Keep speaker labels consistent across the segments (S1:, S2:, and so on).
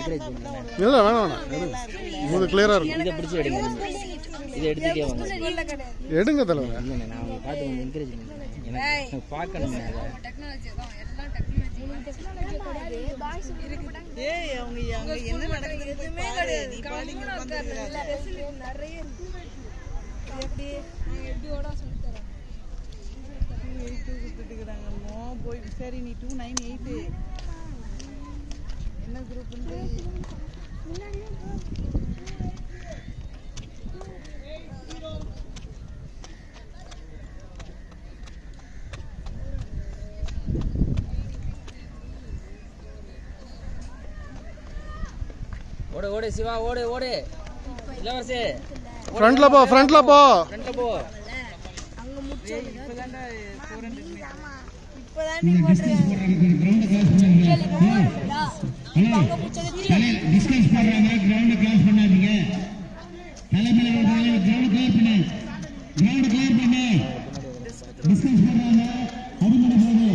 S1: இல்லை வேணாம் உங்களுக்கு கிளியராக இருக்கும்.
S2: இதை பிடிச்சி எடுங்க. இதை எடுத்துட்டே வாங்க.
S1: எடுங்க தலைவர்.
S2: இல்லைங்க நான் அவங்க பார்த்து கொஞ்சம் என்கரேஜ் பண்ணுறேன். எனக்கு பார்க்கணும்.
S3: என்ன நடக்குது எதுவுமே கிடையாது. சரி நீ 298 என்ன குரூப்
S2: ஓடு ஓடு சிவா ஓடு ஓடு. இளவரசி
S1: ஃப்ரண்ட்ல போ ஃப்ரண்ட்ல போ.
S3: அங்க முச்சே இப்பதான்டா 400 இப்பதான் நீ அங்க முச்சது
S4: டிஸ்கஸ் பண்றாங்க. கிரவுண்ட் க்ளோஸ் பண்ணாதீங்க. தலைமையில கிரவுண்ட் க்ளோஸ் பண்ணு. கிரவுண்ட் க்ளோஸ் பண்ணு. டிஸ்கஸ் பண்றாங்க. அதுமட போடு.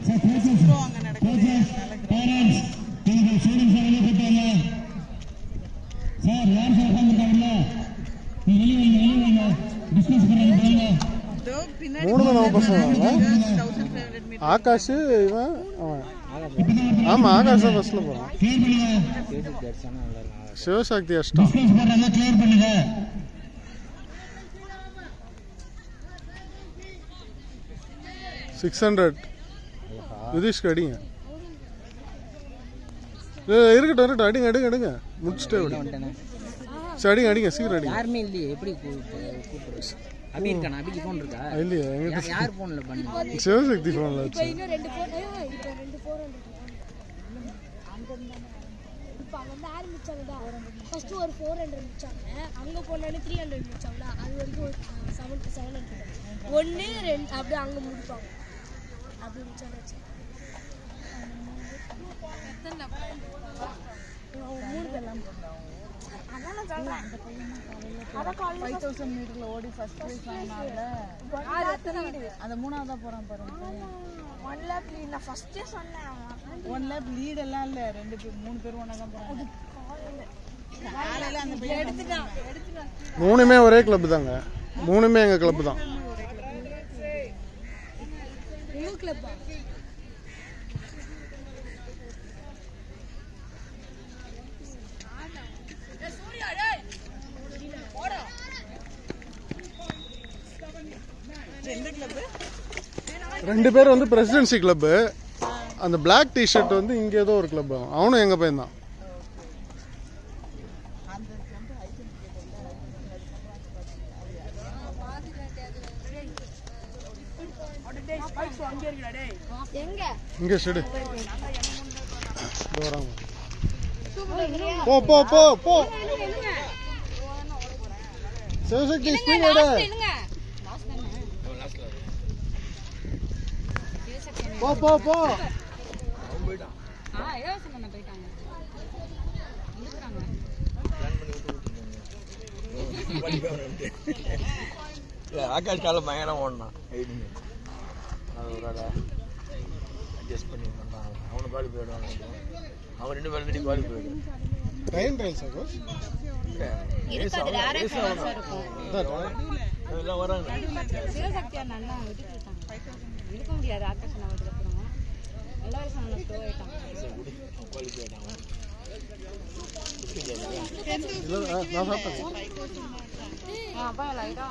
S4: சார் கோச்சஸ் பேரண்ட்ஸ் நீங்க ஸ்டூடண்ட்ஸ் வெளிய போட்டாங்க. சார் யார் சார் வந்திருக்காங்க? நீ வெளிய வாங்க. டிஸ்கஸ் பண்றாங்க.
S1: மூணு நம்ம பசங்க. ஆகாஷ் இவன் ஆமா ஆகாஷ் தான் பஸ்ல போறான். சிவசக்தி அஷ்டம்.
S4: கிளியர் பண்ணுங்க.
S1: 600 யுதிஷ்க்கு அடிங்க. இருக்கட்டும் அடிங்க அடிங்க அடிங்க முடிச்சுட்டே விடுங்க. சரி அடிங்க சீக்கிரம் அடிங்க.
S2: யாருமே இல்லையே எப்படி கூப்பிடுறது? அபி இருக்கானா? அபிக்கு ஃபோன் இருக்கா?
S1: இல்லையே எங்க
S2: யார் ஃபோன்ல பண்ணு?
S1: சிவசக்தி ஃபோன்ல வச்சு.
S5: இன்னும் ரெண்டு ஃபோன் இப்போ ரெண்டு 400 அங்க இப்போ அங்க வந்து ஆரம்பிச்சாங்கடா. ஃபர்ஸ்ட் ஒரு 400 முடிச்சாங்க. அங்க போனானே 300 முடிச்சாங்கடா. அது வரைக்கும் 700 1 2 அப்படியே அங்க முடிப்பாங்க. அப்படி முடிச்சாங்க. எத்தனை மூணு பேர்லாம் அதான் நான் சொல்றேன். அத காலையில
S3: 5000 மீட்டர்ல ஓடி ஃபர்ஸ்ட் பிளேஸ் வாங்குனால அந்த மூணாவதா போறான் பாருங்க.
S5: 1 லேப் லீட் நான் ஃபர்ஸ்டே சொன்னேன்.
S3: 1 லேப் லீட் எல்லாம் இல்ல. ரெண்டு பேர் மூணு பேர் ஒண்ணா தான் போறாங்க. காலையில அந்த பையன் எடுத்துட்டான்.
S1: மூணுமே ஒரே கிளப் தாங்க. மூணுமே எங்க கிளப் தான்.
S5: உங்க கிளப்பா?
S1: ரெண்டு பேர் வந்து பிரசிடென்சி கிளப். அந்த பிளாக் டி ஷர்ட் வந்து இங்க ஏதோ ஒரு கிளப். அவனும் எங்க பையன் தான். இங்க ஷெட் வராங்க. போ போ போ போ. சிவசக்தி ஸ்பீட் எடு. போ போ போ.
S6: ஆகாஷ் கால பயங்கரம் ஓடனான். அட்ஜஸ்ட் பண்ணி அவனை பாடி போயிடுவாங்க. அவன் ரெண்டு பேரும் பாடி போயிடுவான்.
S1: ட்ரெயின் ட்ரைல்ஸ் ஆகோஸ்
S3: இருக்காது. ஆர்எஃப் இருக்கும்.
S6: எல்லாம் வராங்க.
S3: சிவசக்தியா நல்லா இருக்க முடியாது. ஆகாஷ் நான் வந்து அப்புறம் எல்லா வருஷம் நான் ஸ்லோ ஆயிட்டான்.
S6: குவாலிஃபை ஆயிட்டான்.
S1: இல்ல நான் சாப்பிட்டேன்.
S3: அப்பா லைட்டா